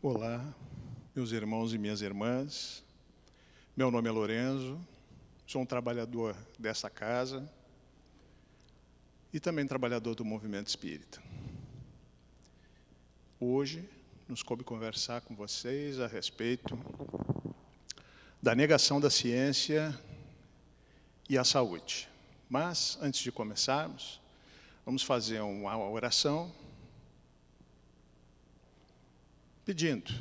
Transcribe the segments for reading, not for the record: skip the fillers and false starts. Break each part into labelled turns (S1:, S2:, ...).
S1: Olá, meus irmãos e minhas irmãs. Meu nome é Lorenzo, sou um trabalhador dessa casa e também trabalhador do movimento espírita. Hoje, nos coube conversar com vocês a respeito da negação da ciência e a saúde. Mas, antes de começarmos, vamos fazer uma oração pedindo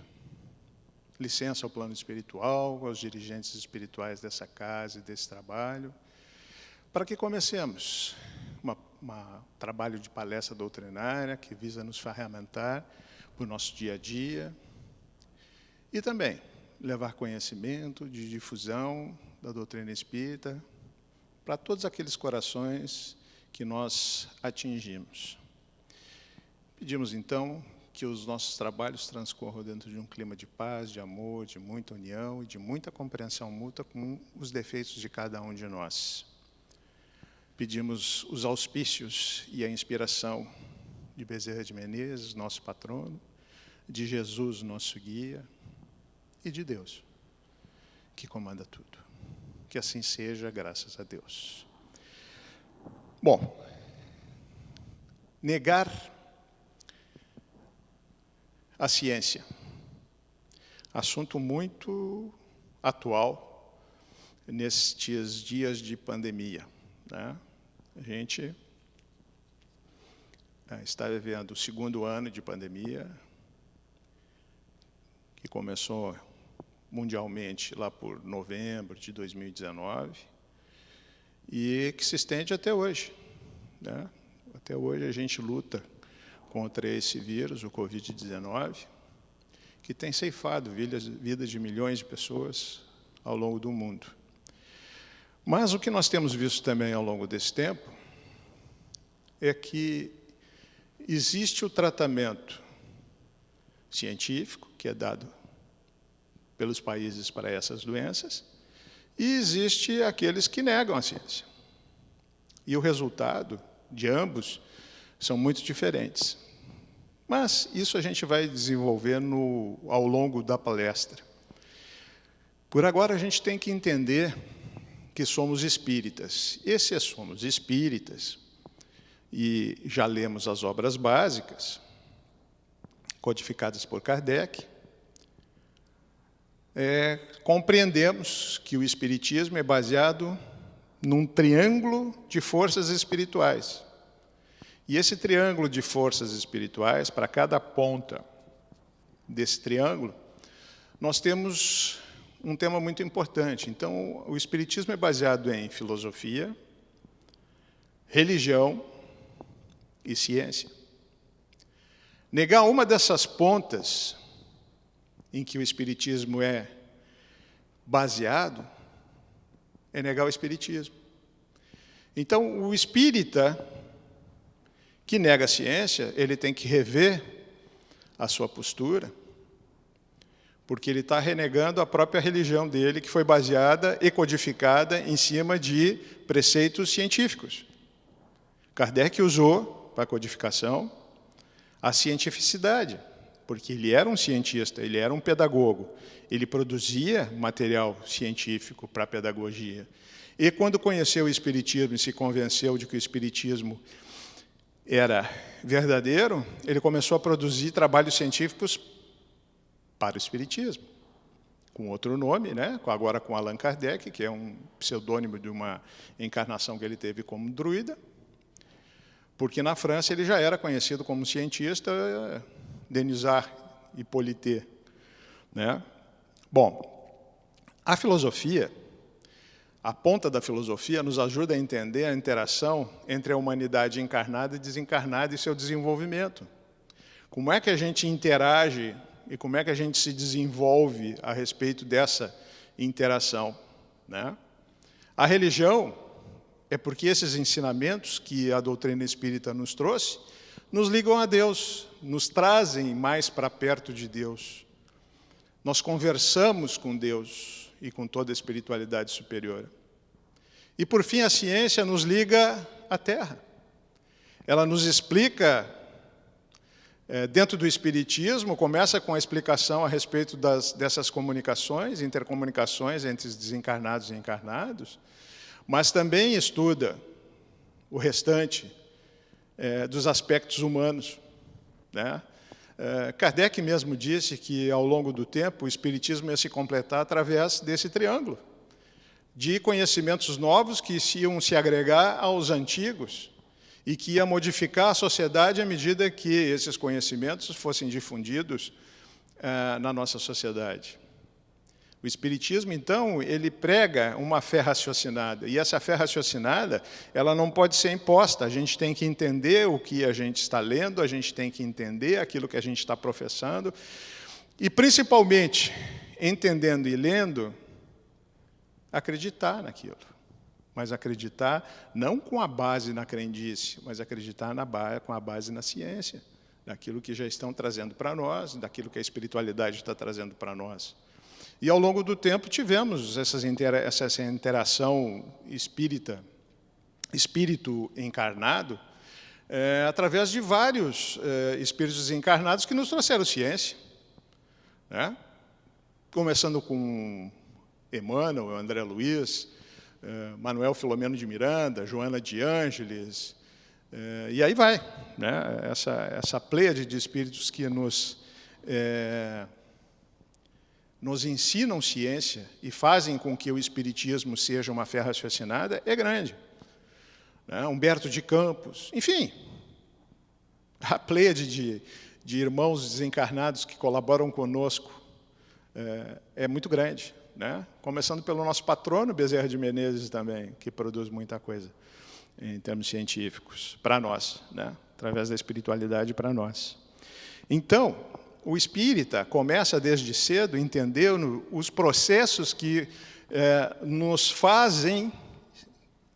S1: licença ao plano espiritual, aos dirigentes espirituais dessa casa e desse trabalho, para que comecemos um trabalho de palestra doutrinária que visa nos ferramentar para o nosso dia a dia e também levar conhecimento de difusão da doutrina espírita para todos aqueles corações que nós atingimos. Pedimos, então, que os nossos trabalhos transcorram dentro de um clima de paz, de amor, de muita união e de muita compreensão mútua com os defeitos de cada um de nós. Pedimos os auspícios e a inspiração de Bezerra de Menezes, nosso patrono, de Jesus, nosso guia, e de Deus, que comanda tudo. Que assim seja, graças a Deus. Bom, negar a ciência, assunto muito atual nestes dias de pandemia, né? A gente está vivendo o segundo ano de pandemia, que começou mundialmente lá por novembro de 2019 e que se estende até hoje, né? Até hoje a gente luta contra esse vírus, o Covid-19, que tem ceifado vidas de milhões de pessoas ao longo do mundo. Mas o que nós temos visto também ao longo desse tempo é que existe o tratamento científico, que é dado pelos países para essas doenças, e existe aqueles que negam a ciência. E o resultado de ambos são muito diferentes. Mas isso a gente vai desenvolver ao longo da palestra. Por agora, a gente tem que entender que somos espíritas. E se somos espíritas, e já lemos as obras básicas, codificadas por Kardec, compreendemos que o espiritismo é baseado num triângulo de forças espirituais. E esse triângulo de forças espirituais, para cada ponta desse triângulo, nós temos um tema muito importante. Então, o espiritismo é baseado em filosofia, religião e ciência. Negar uma dessas pontas em que o espiritismo é baseado é negar o espiritismo. Então, o espírita que nega a ciência, ele tem que rever a sua postura, porque ele está renegando a própria religião dele, que foi baseada e codificada em cima de preceitos científicos. Kardec usou, para a codificação, a cientificidade, porque ele era um cientista, ele era um pedagogo, ele produzia material científico para a pedagogia. E quando conheceu o espiritismo e se convenceu de que o espiritismo era verdadeiro, ele começou a produzir trabalhos científicos para o espiritismo, com outro nome, né? Agora com Allan Kardec, que é um pseudônimo de uma encarnação que ele teve como druida, porque na França ele já era conhecido como cientista, Denisard Hippolyte, né? Bom, a filosofia, a ponta da filosofia nos ajuda a entender a interação entre a humanidade encarnada e desencarnada e seu desenvolvimento. Como é que a gente interage e como é que a gente se desenvolve a respeito dessa interação, né? A religião é porque esses ensinamentos que a doutrina espírita nos trouxe nos ligam a Deus, nos trazem mais para perto de Deus. Nós conversamos com Deus e com toda a espiritualidade superior. E, por fim, a ciência nos liga à Terra. Ela nos explica Dentro do Espiritismo, começa com a explicação a respeito dessas comunicações, intercomunicações entre os desencarnados e encarnados, mas também estuda o restante dos aspectos humanos, né? Kardec mesmo disse que, ao longo do tempo, o Espiritismo ia se completar através desse triângulo de conhecimentos novos que iam se agregar aos antigos e que ia modificar a sociedade à medida que esses conhecimentos fossem difundidos na nossa sociedade. O Espiritismo, então, ele prega uma fé raciocinada, e essa fé raciocinada, ela não pode ser imposta, a gente tem que entender o que a gente está lendo, a gente tem que entender aquilo que a gente está professando, e, principalmente, entendendo e lendo, acreditar naquilo. Mas acreditar não com a base na crendice, mas acreditar com a base na ciência, daquilo que já estão trazendo para nós, daquilo que a espiritualidade está trazendo para nós. E, ao longo do tempo, tivemos essa interação espírito encarnado, através de vários espíritos encarnados que nos trouxeram ciência, né? Começando com Emmanuel, André Luiz, Manuel Filomeno de Miranda, Joana de Ângeles, e aí vai, né? Essa pleiade de espíritos que nos ensinam ciência e fazem com que o Espiritismo seja uma fé raciocinada é grande, né? Humberto de Campos, enfim, a pleiade de irmãos desencarnados que colaboram conosco é muito grande, né? Começando pelo nosso patrono, Bezerra de Menezes também, que produz muita coisa em termos científicos, para nós, né? Através da espiritualidade para nós. Então, o espírita começa desde cedo entendendo os processos que nos fazem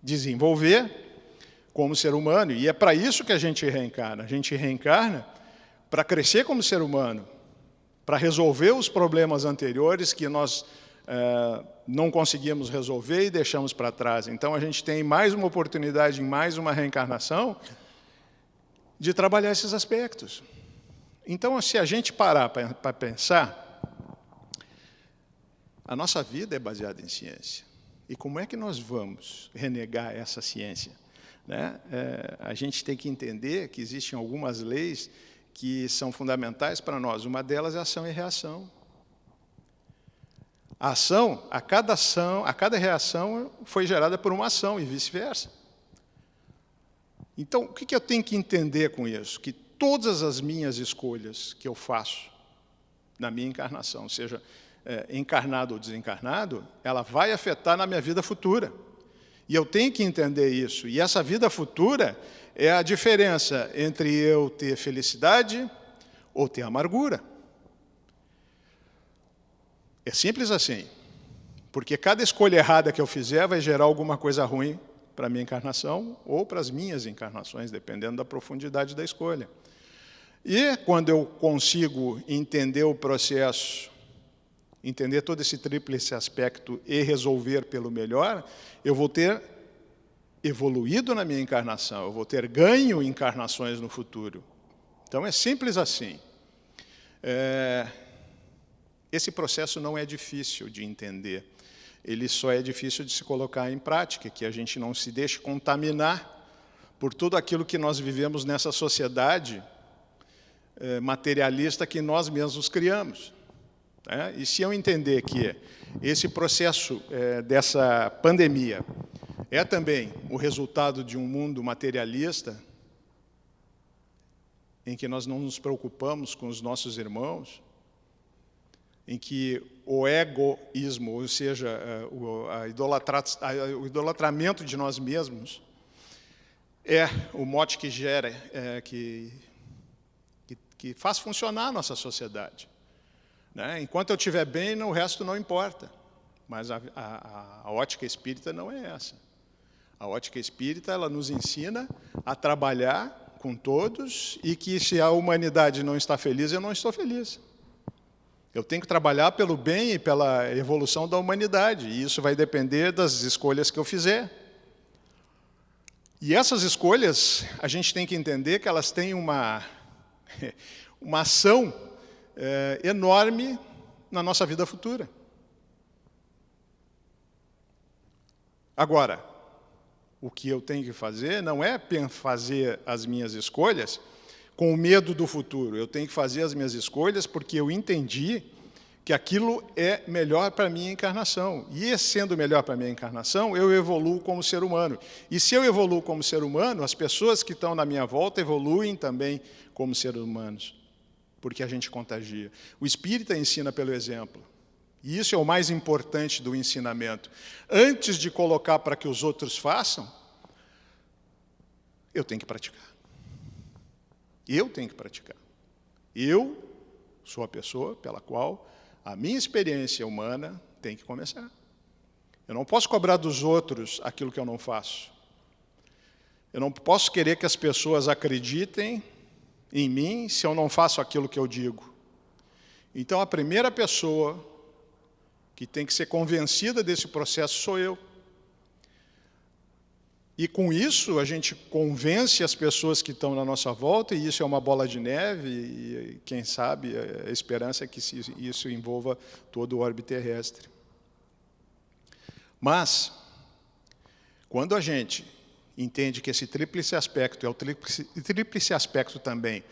S1: desenvolver como ser humano, e é para isso que a gente reencarna. A gente reencarna para crescer como ser humano, para resolver os problemas anteriores que nós não conseguimos resolver e deixamos para trás. Então, a gente tem mais uma oportunidade, em mais uma reencarnação, de trabalhar esses aspectos. Então, se a gente parar para pensar, a nossa vida é baseada em ciência. E como é que nós vamos renegar essa ciência, né? A gente tem que entender que existem algumas leis que são fundamentais para nós. Uma delas é ação e reação. A cada reação foi gerada por uma ação e vice-versa. Então, o que eu tenho que entender com isso? Que todas as minhas escolhas que eu faço na minha encarnação, seja encarnado ou desencarnado, ela vai afetar na minha vida futura. E eu tenho que entender isso. E essa vida futura é a diferença entre eu ter felicidade ou ter amargura. É simples assim. Porque cada escolha errada que eu fizer vai gerar alguma coisa ruim para a minha encarnação ou para as minhas encarnações, dependendo da profundidade da escolha. E quando eu consigo entender o processo, entender todo esse tríplice aspecto e resolver pelo melhor, eu vou ter evoluído na minha encarnação, eu vou ter ganho encarnações no futuro. Então, é simples assim. Esse processo não é difícil de entender. Ele só é difícil de se colocar em prática, que a gente não se deixe contaminar por tudo aquilo que nós vivemos nessa sociedade materialista que nós mesmos criamos. E se eu entender que esse processo dessa pandemia é também o resultado de um mundo materialista, em que nós não nos preocupamos com os nossos irmãos, em que o egoísmo, ou seja, o idolatramento de nós mesmos, é o mote que gera, que faz funcionar a nossa sociedade. Né? Enquanto eu estiver bem, o resto não importa. Mas a ótica espírita não é essa. A ótica espírita, ela nos ensina a trabalhar com todos e que, se a humanidade não está feliz, eu não estou feliz. Eu tenho que trabalhar pelo bem e pela evolução da humanidade, e isso vai depender das escolhas que eu fizer. E essas escolhas, a gente tem que entender que elas têm uma uma ação enorme na nossa vida futura. Agora, o que eu tenho que fazer não é fazer as minhas escolhas com medo do futuro. Eu tenho que fazer as minhas escolhas porque eu entendi que aquilo é melhor para a minha encarnação. E sendo melhor para a minha encarnação, eu evoluo como ser humano. E se eu evoluo como ser humano, as pessoas que estão na minha volta evoluem também como seres humanos, porque a gente contagia. O espírita ensina pelo exemplo. E isso é o mais importante do ensinamento. Antes de colocar para que os outros façam, eu tenho que praticar. Eu tenho que praticar. Eu sou a pessoa pela qual a minha experiência humana tem que começar. Eu não posso cobrar dos outros aquilo que eu não faço. Eu não posso querer que as pessoas acreditem em mim se eu não faço aquilo que eu digo. Então, a primeira pessoa que tem que ser convencida desse processo sou eu. E com isso a gente convence as pessoas que estão na nossa volta, e isso é uma bola de neve, e quem sabe a esperança é que isso envolva todo o orbe terrestre. Mas, quando a gente entende que esse tríplice aspecto é o tríplice aspecto também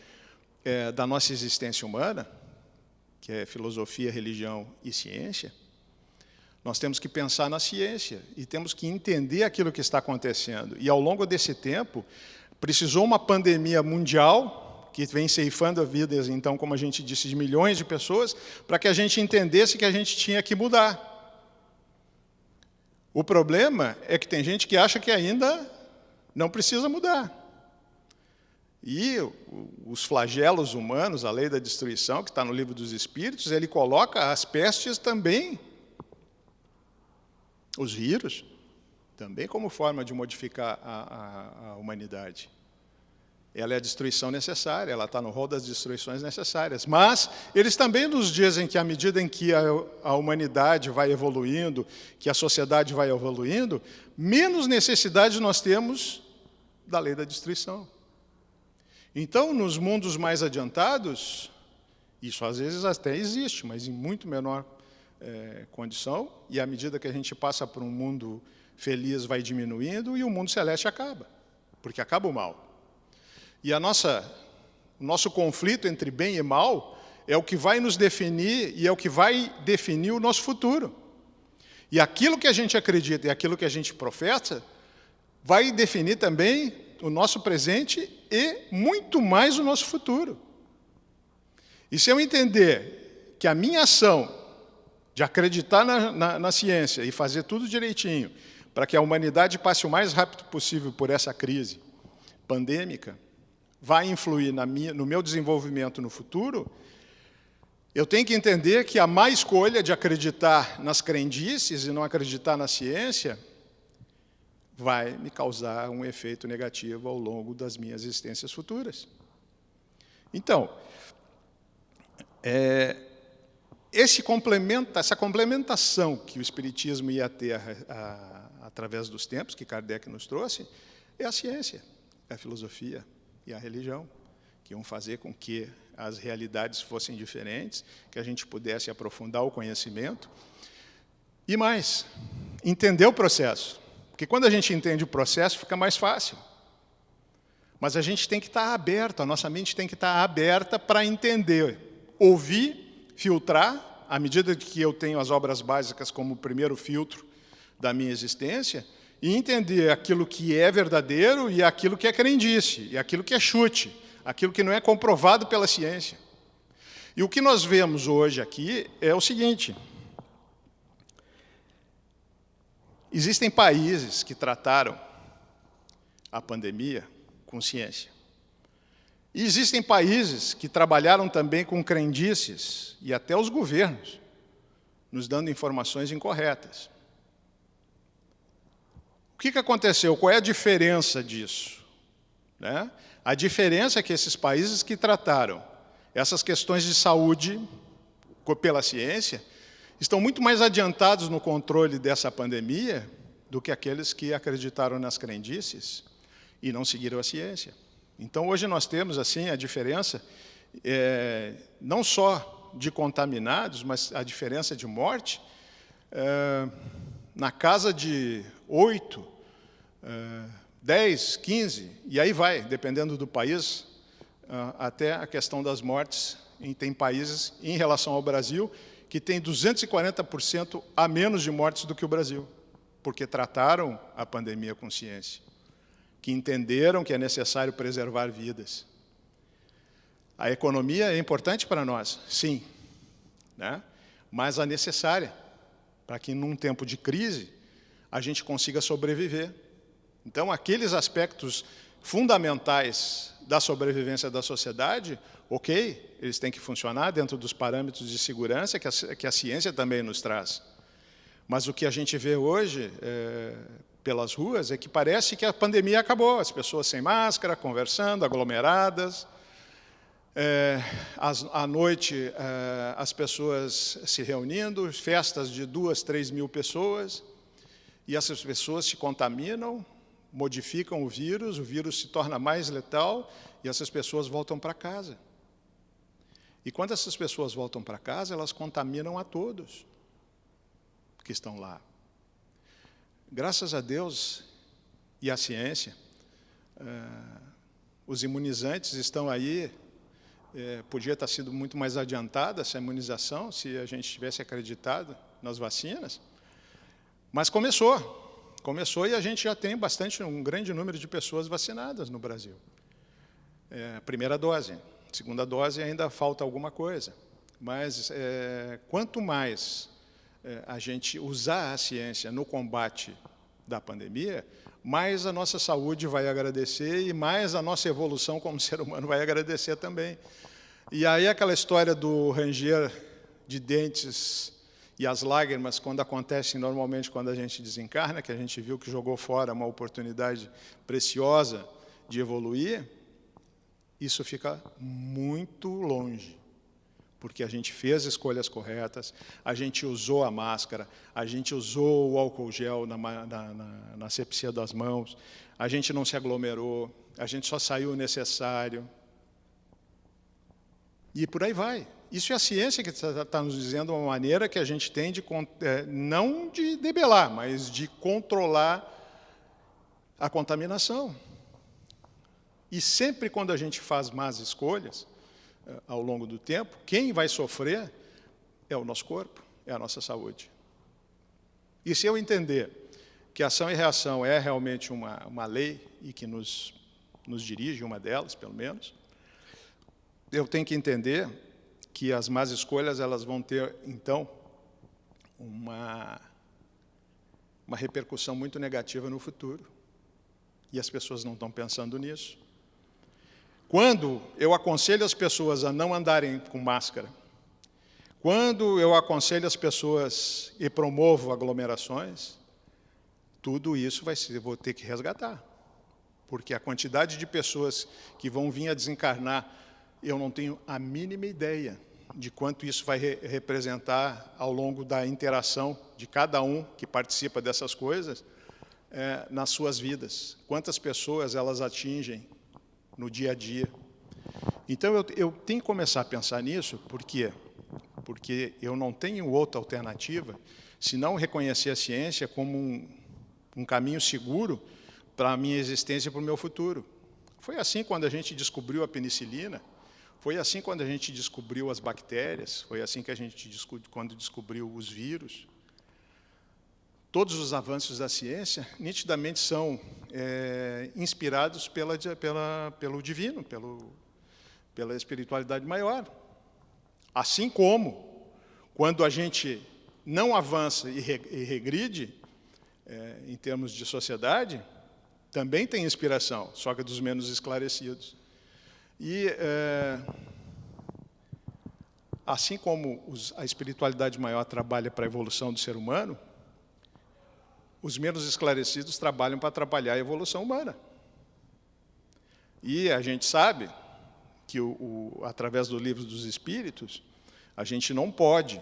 S1: da nossa existência humana, que é filosofia, religião e ciência, nós temos que pensar na ciência e temos que entender aquilo que está acontecendo. E, ao longo desse tempo, precisou uma pandemia mundial, que vem ceifando vidas, então, como a gente disse, de milhões de pessoas, para que a gente entendesse que a gente tinha que mudar. O problema é que tem gente que acha que ainda não precisa mudar. E os flagelos humanos, a lei da destruição, que está no livro dos Espíritos, ele coloca as pestes também, os vírus, também como forma de modificar a humanidade. Ela é a destruição necessária, ela está no rol das destruições necessárias. Mas eles também nos dizem que, à medida em que a humanidade vai evoluindo, que a sociedade vai evoluindo, menos necessidade nós temos da lei da destruição. Então, nos mundos mais adiantados, isso às vezes até existe, mas em muito menor condição, e à medida que a gente passa por um mundo feliz vai diminuindo, e o mundo celeste acaba, porque acaba o mal. E o nosso conflito entre bem e mal é o que vai nos definir e é o que vai definir o nosso futuro. E aquilo que a gente acredita e aquilo que a gente professa vai definir também o nosso presente e muito mais o nosso futuro. E se eu entender que a minha ação de acreditar na ciência e fazer tudo direitinho para que a humanidade passe o mais rápido possível por essa crise pandêmica, vai influir no meu desenvolvimento no futuro, eu tenho que entender que a má escolha de acreditar nas crendices e não acreditar na ciência vai me causar um efeito negativo ao longo das minhas existências futuras. Então, essa complementação que o Espiritismo ia ter através dos tempos, que Kardec nos trouxe, é a ciência, é a filosofia e a religião, que iam fazer com que as realidades fossem diferentes, que a gente pudesse aprofundar o conhecimento. E mais, entender o processo. Porque quando a gente entende o processo, fica mais fácil. Mas a gente tem que estar aberto, a nossa mente tem que estar aberta para entender, ouvir, filtrar, à medida que eu tenho as obras básicas como o primeiro filtro da minha existência, e entender aquilo que é verdadeiro e aquilo que é crendice, e aquilo que é chute, aquilo que não é comprovado pela ciência. E o que nós vemos hoje aqui é o seguinte: existem países que trataram a pandemia com ciência. E existem países que trabalharam também com crendices, e até os governos, nos dando informações incorretas. O que aconteceu? Qual é a diferença disso? A diferença é que esses países que trataram essas questões de saúde pela ciência estão muito mais adiantados no controle dessa pandemia do que aqueles que acreditaram nas crendices e não seguiram a ciência. Então, hoje nós temos assim a diferença, não só de contaminados, mas a diferença de morte, na casa de 8, 10, 15, e aí vai, dependendo do país, até a questão das mortes. Tem países, em relação ao Brasil, que tem 240% a menos de mortes do que o Brasil, porque trataram a pandemia com ciência, que entenderam que é necessário preservar vidas. A economia é importante para nós, sim, né? Mas a necessária, para que num tempo de crise a gente consiga sobreviver. Então, aqueles aspectos fundamentais da sobrevivência da sociedade, ok, eles têm que funcionar dentro dos parâmetros de segurança que a ciência também nos traz. Mas o que a gente vê hoje pelas ruas é que parece que a pandemia acabou, as pessoas sem máscara, conversando, aglomeradas. À noite, as pessoas se reunindo, festas de 2, 3 mil pessoas, e essas pessoas se contaminam, modificam o vírus se torna mais letal, e essas pessoas voltam para casa. E quando essas pessoas voltam para casa, elas contaminam a todos que estão lá. Graças a Deus e à ciência, os imunizantes estão aí. Podia ter sido muito mais adiantada essa imunização, se a gente tivesse acreditado nas vacinas, mas começou e a gente já tem um grande número de pessoas vacinadas no Brasil. Primeira dose, segunda dose ainda falta alguma coisa, mas quanto mais a gente usar a ciência no combate da pandemia, mais a nossa saúde vai agradecer e mais a nossa evolução como ser humano vai agradecer também. E aí aquela história do ranger de dentes e as lágrimas, quando acontecem normalmente quando a gente desencarna, que a gente viu que jogou fora uma oportunidade preciosa de evoluir, isso fica muito longe, porque a gente fez escolhas corretas, a gente usou a máscara, a gente usou o álcool gel na asepsia das mãos, a gente não se aglomerou, a gente só saiu o necessário. E por aí vai. Isso é a ciência que está nos dizendo uma maneira que a gente tem de, não de debelar, mas de controlar a contaminação. E sempre quando a gente faz más escolhas, ao longo do tempo, quem vai sofrer é o nosso corpo, é a nossa saúde. E se eu entender que ação e reação é realmente uma lei e que nos dirige, uma delas, pelo menos, eu tenho que entender que as más escolhas elas vão ter, então, uma repercussão muito negativa no futuro. E as pessoas não estão pensando nisso. Quando eu aconselho as pessoas a não andarem com máscara, quando eu aconselho as pessoas e promovo aglomerações, tudo isso vou ter que resgatar. Porque a quantidade de pessoas que vão vir a desencarnar, eu não tenho a mínima ideia de quanto isso vai representar ao longo da interação de cada um que participa dessas coisas nas suas vidas. Quantas pessoas elas atingem no dia a dia. Então, eu tenho que começar a pensar nisso, por quê? Porque eu não tenho outra alternativa, senão reconhecer a ciência como um caminho seguro para a minha existência e para o meu futuro. Foi assim quando a gente descobriu a penicilina, foi assim quando a gente descobriu as bactérias, foi assim que a gente quando descobriu os vírus. Todos os avanços da ciência, nitidamente, são inspirados pelo divino, pela espiritualidade maior. Assim como, quando a gente não avança e regride, em termos de sociedade, também tem inspiração, só que dos menos esclarecidos. E, assim como a espiritualidade maior trabalha para a evolução do ser humano, os menos esclarecidos trabalham para atrapalhar a evolução humana. E a gente sabe que, através do Livro dos Espíritos, a gente não pode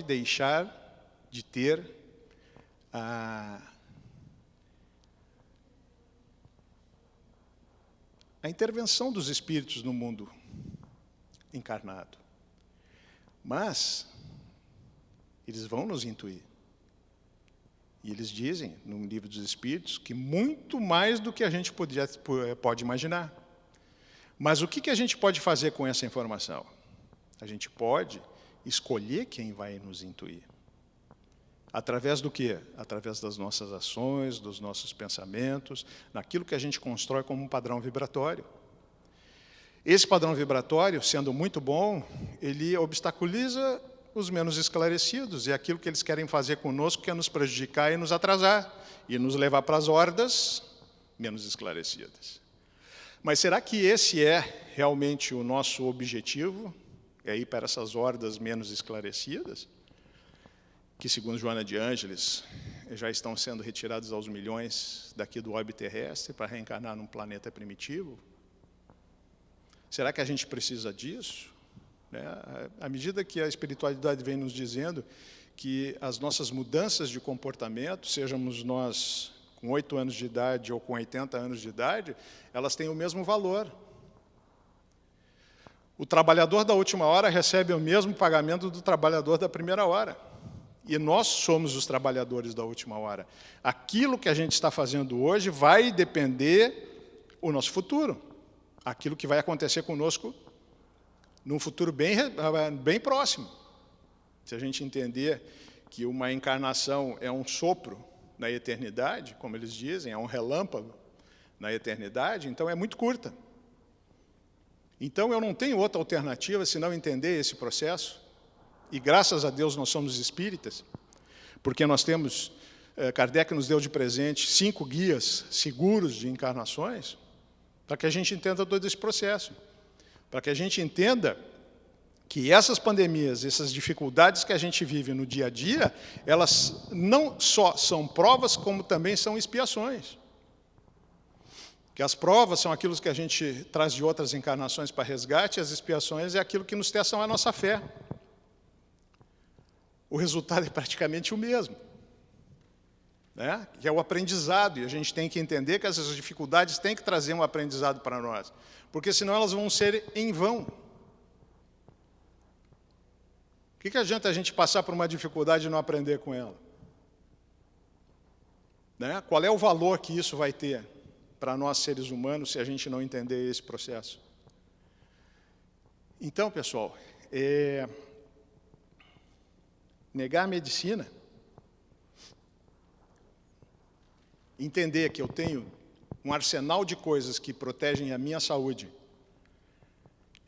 S1: deixar de ter a intervenção dos espíritos no mundo encarnado. Mas eles vão nos intuir. E eles dizem, no Livro dos Espíritos, que muito mais do que a gente pode imaginar. Mas o que a gente pode fazer com essa informação? A gente pode escolher quem vai nos intuir. Através do quê? Através das nossas ações, dos nossos pensamentos, naquilo que a gente constrói como um padrão vibratório. Esse padrão vibratório, sendo muito bom, ele obstaculiza os menos esclarecidos, e aquilo que eles querem fazer conosco que é nos prejudicar e nos atrasar, e nos levar para as hordas menos esclarecidas. Mas será que esse é realmente o nosso objetivo? É ir para essas hordas menos esclarecidas? Que, segundo Joana de Ângeles, já estão sendo retirados aos milhões daqui do orbe terrestre para reencarnar num planeta primitivo? Será que a gente precisa disso? À medida que a espiritualidade vem nos dizendo que as nossas mudanças de comportamento, sejamos nós com 8 anos de idade ou com 80 anos de idade, elas têm o mesmo valor. O trabalhador da última hora recebe o mesmo pagamento do trabalhador da primeira hora. E nós somos os trabalhadores da última hora. Aquilo que a gente está fazendo hoje vai depender do nosso futuro. Aquilo que vai acontecer conosco num futuro bem próximo. Se a gente entender que uma encarnação é um sopro na eternidade, como eles dizem, é um relâmpago na eternidade, então é muito curta. Então eu não tenho outra alternativa senão entender esse processo. E graças a Deus nós somos espíritas, porque nós temos, Kardec nos deu de presente 5 guias seguros de encarnações, para que a gente entenda todo esse processo, para que a gente entenda que essas pandemias, essas dificuldades que a gente vive no dia a dia, elas não só são provas, como também são expiações. Que as provas são aquilo que a gente traz de outras encarnações para resgate, e as expiações é aquilo que nos testam a nossa fé. O resultado é praticamente o mesmo, né? Que é o aprendizado, e a gente tem que entender que essas dificuldades têm que trazer um aprendizado para nós, porque senão elas vão ser em vão. O que adianta a gente passar por uma dificuldade e não aprender com ela? Né? Qual é o valor que isso vai ter para nós seres humanos se a gente não entender esse processo? Então, pessoal, negar a medicina, entender que eu tenho um arsenal de coisas que protegem a minha saúde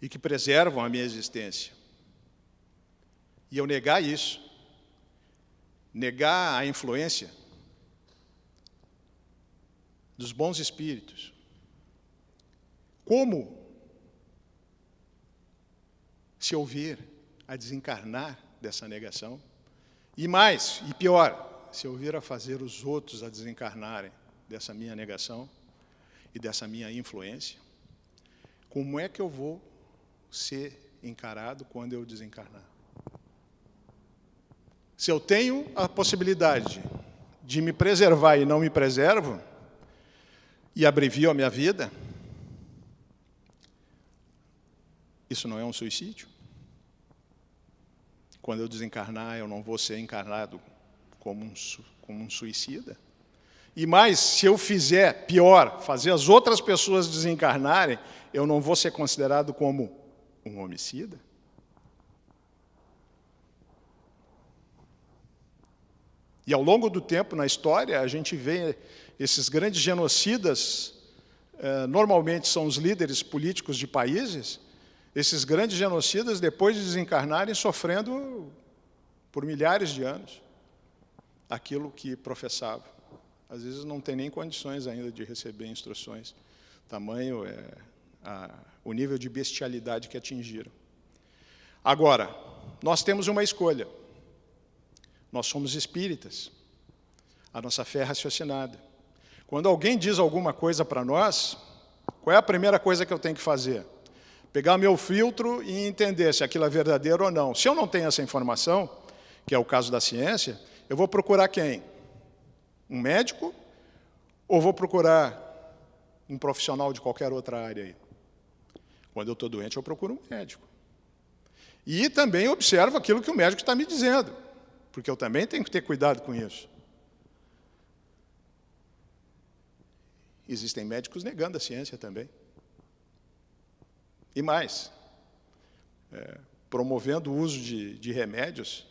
S1: e que preservam a minha existência, e eu negar isso, negar a influência dos bons espíritos, como se ouvir a desencarnar dessa negação? E mais, e pior, se eu vir a fazer os outros a desencarnarem dessa minha negação e dessa minha influência, como é que eu vou ser encarado quando eu desencarnar? Se eu tenho a possibilidade de me preservar e não me preservo, e abrevio a minha vida, isso não é um suicídio? Quando eu desencarnar, eu não vou ser encarnado como um suicida? E mais, se eu fizer pior, fazer as outras pessoas desencarnarem, eu não vou ser considerado como um homicida? E ao longo do tempo, na história, a gente vê esses grandes genocidas, normalmente são os líderes políticos de países, esses grandes genocidas, depois de desencarnarem, sofrendo por milhares de anos aquilo que professavam. Às vezes não tem nem condições ainda de receber instruções, tamanho o nível de bestialidade que atingiram. Agora, nós temos uma escolha. Nós somos espíritas. A nossa fé é raciocinada. Quando alguém diz alguma coisa para nós, qual é a primeira coisa que eu tenho que fazer? Pegar meu filtro e entender se aquilo é verdadeiro ou não. Se eu não tenho essa informação, que é o caso da ciência, eu vou procurar quem? Um médico? Ou vou procurar um profissional de qualquer outra área aí. Quando eu estou doente, eu procuro um médico. E também observo aquilo que o médico está me dizendo, porque eu também tenho que ter cuidado com isso. Existem médicos negando a ciência também. E mais, promovendo o uso de remédios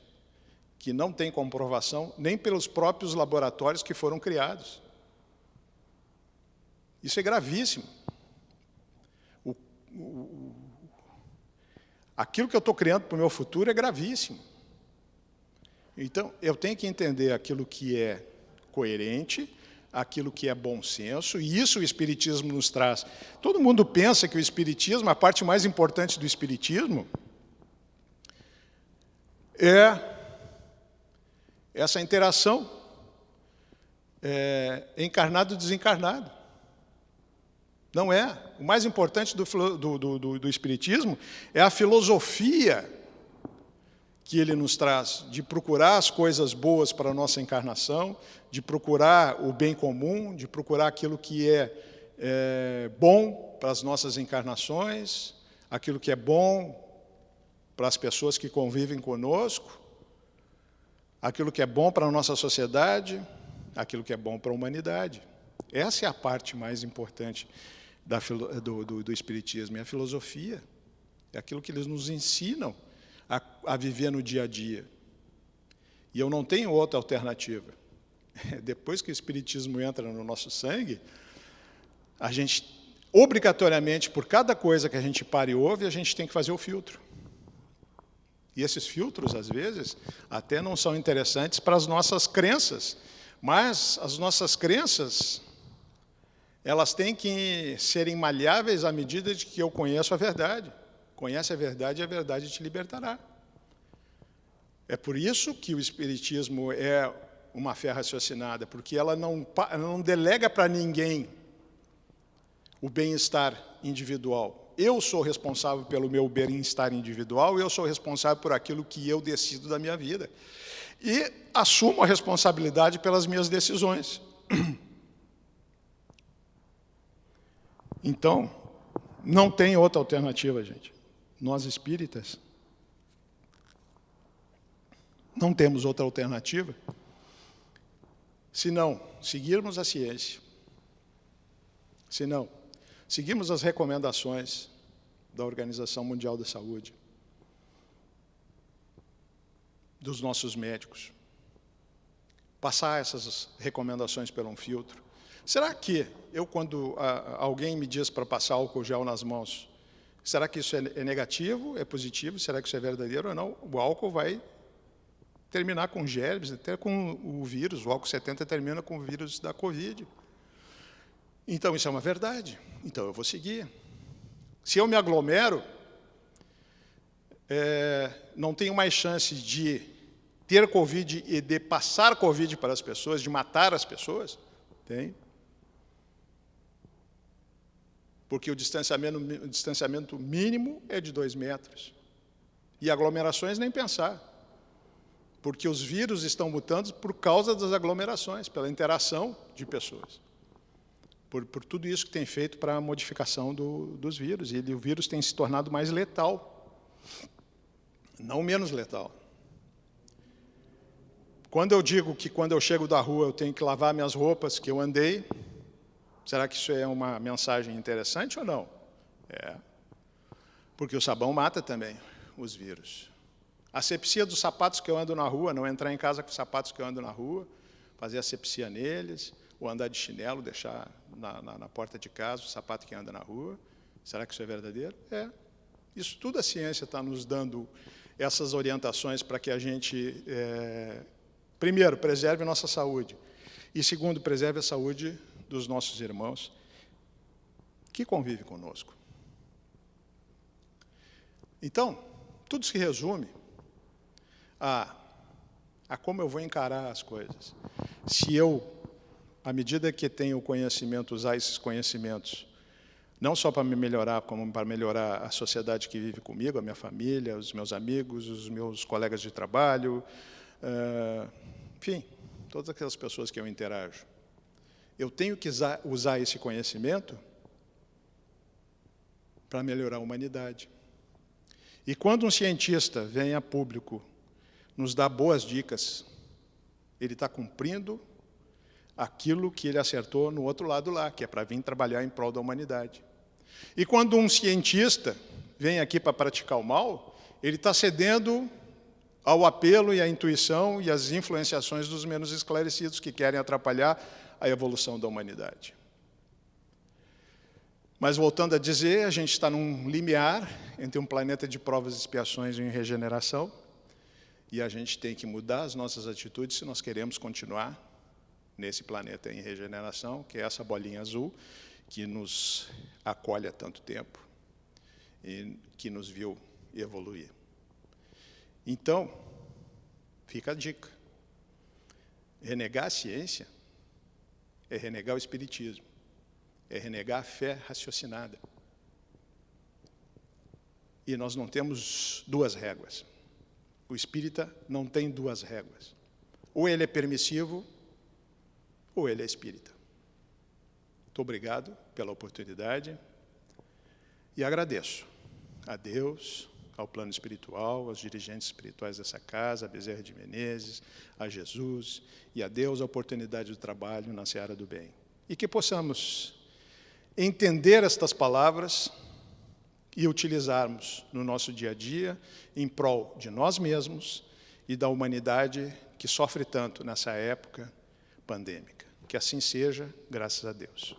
S1: que não têm comprovação nem pelos próprios laboratórios que foram criados. Isso é gravíssimo. Aquilo que eu estou criando para o meu futuro é gravíssimo. Então, eu tenho que entender aquilo que é coerente, aquilo que é bom senso, e isso o Espiritismo nos traz. Todo mundo pensa que o Espiritismo, a parte mais importante do Espiritismo, é essa interação encarnado-desencarnado. Não é. O mais importante do Espiritismo é a filosofia que ele nos traz, de procurar as coisas boas para a nossa encarnação, de procurar o bem comum, de procurar aquilo que é bom para as nossas encarnações, aquilo que é bom para as pessoas que convivem conosco, aquilo que é bom para a nossa sociedade, aquilo que é bom para a humanidade. Essa é a parte mais importante do Espiritismo, é a filosofia, é aquilo que eles nos ensinam a viver no dia a dia. E eu não tenho outra alternativa. Depois que o Espiritismo entra no nosso sangue, a gente, obrigatoriamente, por cada coisa que a gente para e ouve, a gente tem que fazer o filtro. E esses filtros, às vezes, até não são interessantes para as nossas crenças, mas as nossas crenças, elas têm que serem maleáveis à medida de que eu conheço a verdade. Conhece a verdade e a verdade te libertará. É por isso que o Espiritismo é uma fé raciocinada, porque ela não delega para ninguém o bem-estar individual. Eu sou responsável pelo meu bem-estar individual, eu sou responsável por aquilo que eu decido da minha vida. E assumo a responsabilidade pelas minhas decisões. Então, não tem outra alternativa, gente. Nós espíritas não temos outra alternativa senão seguirmos a ciência, senão seguirmos as recomendações da Organização Mundial da Saúde, dos nossos médicos, passar essas recomendações por um filtro. Será que quando alguém me diz para passar álcool gel nas mãos, será que isso é negativo, é positivo? Será que isso é verdadeiro ou não? O álcool vai terminar com germes, até com o vírus. O álcool 70 termina com o vírus da Covid. Então, isso é uma verdade. Então, eu vou seguir. Se eu me aglomero, não tenho mais chance de ter Covid e de passar Covid para as pessoas, de matar as pessoas? Tem. Porque o distanciamento mínimo é de 2 metros. E aglomerações nem pensar. Porque os vírus estão mutando por causa das aglomerações, pela interação de pessoas. Por tudo isso que tem feito para a modificação dos vírus. E o vírus tem se tornado mais letal, não menos letal. Quando eu digo que quando eu chego da rua eu tenho que lavar minhas roupas que eu andei, será que isso é uma mensagem interessante ou não? É. Porque o sabão mata também os vírus. Asepsia dos sapatos que eu ando na rua, não entrar em casa com os sapatos que eu ando na rua, fazer asepsia neles, ou andar de chinelo, deixar na porta de casa o sapato que anda na rua. Será que isso é verdadeiro? É. Isso tudo a ciência está nos dando essas orientações para que a gente, primeiro, preserve a nossa saúde, e segundo, preserve a saúde dos nossos irmãos que convivem conosco. Então, tudo se resume a como eu vou encarar as coisas. Se eu, à medida que tenho conhecimento, usar esses conhecimentos, não só para me melhorar, como para melhorar a sociedade que vive comigo, a minha família, os meus amigos, os meus colegas de trabalho, enfim, todas aquelas pessoas que eu interajo. Eu tenho que usar esse conhecimento para melhorar a humanidade. E quando um cientista vem a público nos dá boas dicas, ele está cumprindo aquilo que ele acertou no outro lado lá, que é para vir trabalhar em prol da humanidade. E quando um cientista vem aqui para praticar o mal, ele está cedendo ao apelo e à intuição e às influenciações dos menos esclarecidos que querem atrapalhar a evolução da humanidade. Mas, voltando a dizer, a gente está num limiar entre um planeta de provas e expiações em regeneração, e a gente tem que mudar as nossas atitudes se nós queremos continuar nesse planeta em regeneração, que é essa bolinha azul que nos acolhe há tanto tempo e que nos viu evoluir. Então, fica a dica. Renegar a ciência é renegar o espiritismo, é renegar a fé raciocinada. E nós não temos duas réguas. O espírita não tem duas réguas. Ou ele é permissivo, ou ele é espírita. Muito obrigado pela oportunidade e agradeço a Deus, ao plano espiritual, aos dirigentes espirituais dessa casa, a Bezerra de Menezes, a Jesus e a Deus a oportunidade do trabalho na seara do bem. E que possamos entender estas palavras e utilizarmos no nosso dia a dia em prol de nós mesmos e da humanidade que sofre tanto nessa época pandêmica. Que assim seja, graças a Deus.